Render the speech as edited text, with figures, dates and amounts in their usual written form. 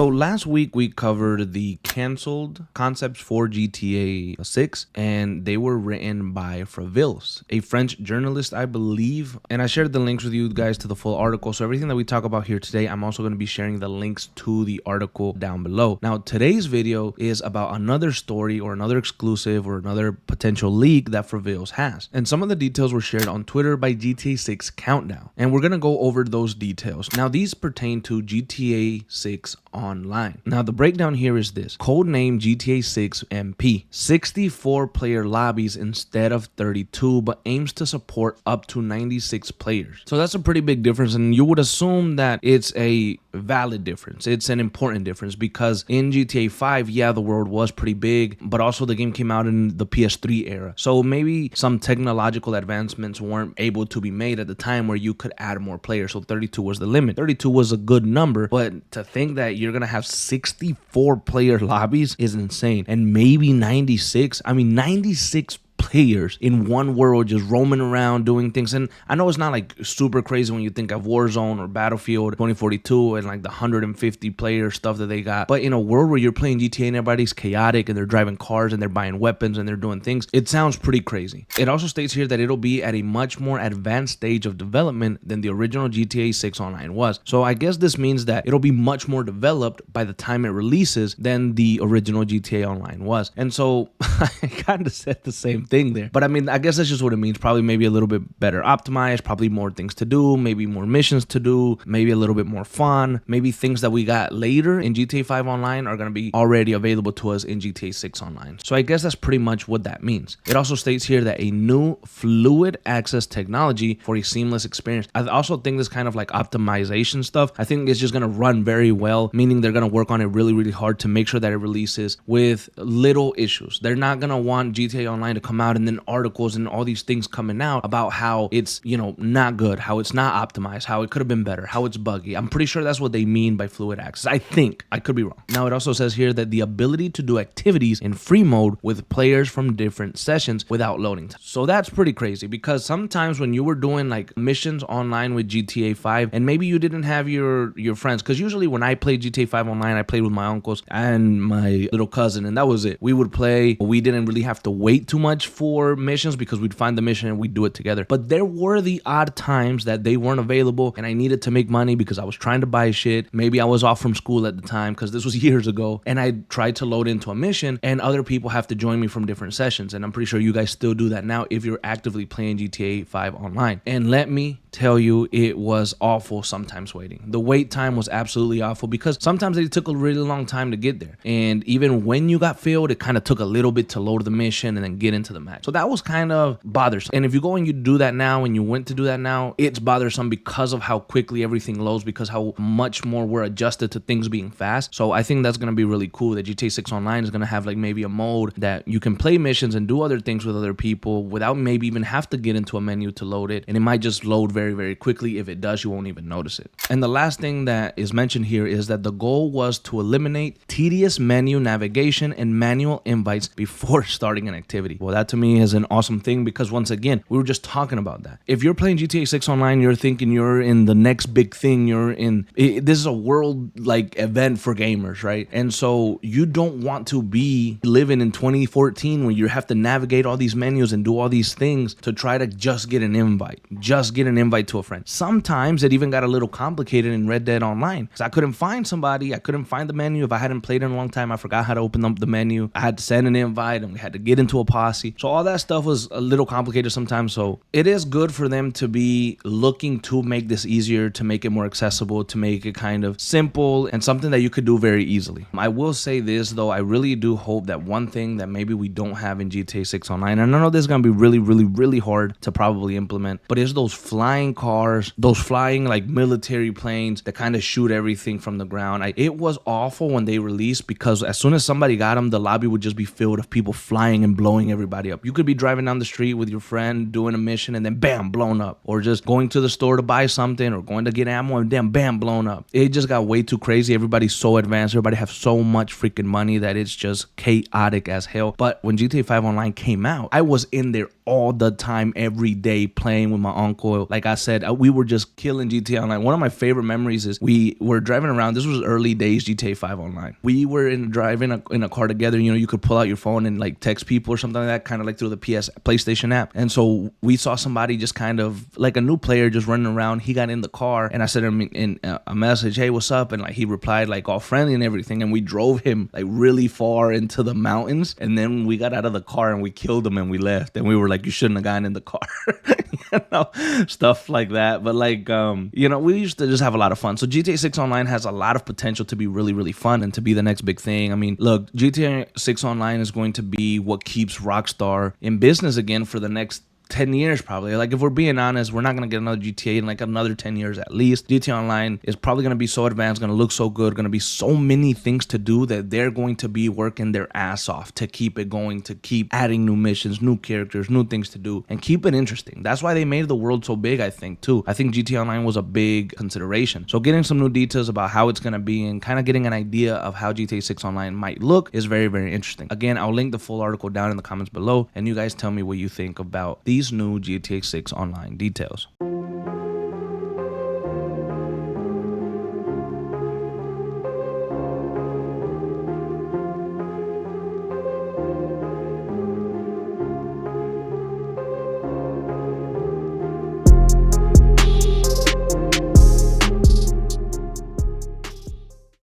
So last week we covered the canceled concepts for GTA 6, and they were written by Frevils, a French journalist, I believe. And I shared the links with you guys to the full article. So everything that we talk about here today, I'm also going to be sharing the links to the article down below. Now, today's video is about another story or another exclusive or another potential leak that Frevils has. And some of the details were shared on Twitter by GTA 6 Countdown. And we're going to go over those details. Now, these pertain to GTA 6 Online. Now, the breakdown here is this. Codename GTA 6 MP. 64 player lobbies instead of 32, but aims to support up to 96 players. So that's a pretty big difference, and you would assume that it's a valid difference. It's an important difference because in GTA 5, yeah, the world was pretty big, but also the game came out in the PS3 era. So maybe some technological advancements weren't able to be made at the time where you could add more players. So 32 was the limit. 32 was a good number, but to think that you're going to have 64 player lobbies is insane. And maybe 96. I mean, 96 players in one world just roaming around doing things. And I know it's not like super crazy when you think of Warzone or Battlefield 2042 and like the 150 player stuff that they got, but in a world where you're playing GTA and everybody's chaotic and they're driving cars and they're buying weapons and they're doing things, it sounds pretty crazy. It also states here that it'll be at a much more advanced stage of development than the original GTA 6 Online was. So I guess this means that it'll be much more developed by the time it releases than the original GTA Online was. And so I kind of said the same thing there, but I mean, I guess that's just what it means. Probably maybe a little bit better optimized, probably more things to do, maybe more missions to do, maybe a little bit more fun, maybe things that we got later in GTA 5 Online are going to be already available to us in GTA 6 Online. So I guess that's pretty much what that means. It also states here that a new fluid access technology for a seamless experience. I also think this kind of like optimization stuff, I think it's just going to run very well, meaning they're going to work on it really, really hard to make sure that it releases with little issues. They're not going to want GTA Online to come out and then articles and all these things coming out about how it's, you know, not good, how it's not optimized, how it could have been better, how it's buggy. I'm pretty sure that's what they mean by fluid access. I think. I could be wrong. Now, it also says here that the ability to do activities in free mode with players from different sessions without loading time. So that's pretty crazy because sometimes when you were doing like missions online with GTA 5 and maybe you didn't have your friends, because usually when I played GTA 5 Online, I played with my uncles and my little cousin, and that was it. We would play. We didn't really have to wait too much for missions because we'd find the mission and we'd do it together. But there were the odd times that they weren't available and I needed to make money because I was trying to buy shit. Maybe I was off from school at the time because this was years ago, and I tried to load into a mission and other people have to join me from different sessions. And I'm pretty sure you guys still do that now if you're actively playing GTA 5 Online. And let me tell you, it was awful sometimes waiting. The wait time was absolutely awful because sometimes it took a really long time to get there. And even when you got filled, it kind of took a little bit to load the mission and then get into the match. So that was kind of bothersome. And if you go and you do that now and you went to do that now, it's bothersome because of how quickly everything loads, because how much more we're adjusted to things being fast. So I think that's going to be really cool that GTA 6 Online is going to have like maybe a mode that you can play missions and do other things with other people without maybe even have to get into a menu to load it. And it might just load very, very quickly. If it does, you won't even notice it. And the last thing that is mentioned here is that the goal was to eliminate tedious menu navigation and manual invites before starting an activity. Well, that to me is an awesome thing because once again, we were just talking about that. If you're playing GTA 6 Online, you're thinking you're in the next big thing. This is a world like event for gamers, right? And so you don't want to be living in 2014 where you have to navigate all these menus and do all these things to try to just get an invite to a friend. Sometimes it even got a little complicated in Red Dead Online because I couldn't find somebody. I couldn't find the menu. If I hadn't played in a long time, I forgot how to open up the menu. I had to send an invite and we had to get into a posse. So all that stuff was a little complicated sometimes. So it is good for them to be looking to make this easier, to make it more accessible, to make it kind of simple and something that you could do very easily. I will say this though, I really do hope that one thing that maybe we don't have in GTA 6 Online, and I know this is going to be really, really, really hard to probably implement, but it's those flying cars, those flying like military planes that kind of shoot everything from the ground. It was awful when they released because as soon as somebody got them, the lobby would just be filled of people flying and blowing everybody up. You could be driving down the street with your friend doing a mission and then bam, blown up. Or just going to the store to buy something or going to get ammo and then bam, blown up. It just got way too crazy. Everybody's so advanced. Everybody has so much freaking money that it's just chaotic as hell. But when GTA 5 Online came out, I was in there all the time, every day, playing with my uncle. Like I said, we were just killing GTA Online. One of my favorite memories is we were driving around. This was early days GTA 5 Online. We were driving in a car together. You know, you could pull out your phone and like text people or something like that, kind of like through the PlayStation app. And so we saw somebody just kind of like a new player just running around. He got in the car and I sent him in a message, hey, what's up? And like he replied like all friendly and everything. And we drove him like really far into the mountains. And then we got out of the car and we killed him and we left. And we were like, you shouldn't have gotten in the car. You know, stuff like that. But like, you know, we used to just have a lot of fun. So GTA 6 Online has a lot of potential to be really, really fun and to be the next big thing. I mean, look, GTA 6 Online is going to be what keeps Rockstar in business again for the next 10 years probably. Like if we're being honest, we're not going to get another GTA in like another 10 years at least. GTA Online is probably going to be so advanced, going to look so good, going to be so many things to do that they're going to be working their ass off to keep it going, to keep adding new missions, new characters, new things to do, and keep it interesting. That's why they made the world so big, I think, too. I think GTA Online was a big consideration. So getting some new details about how it's going to be and kind of getting an idea of how GTA 6 Online might look is very, very interesting. Again, I'll link the full article down in the comments below, and you guys tell me what you think about these new GTA 6 Online details.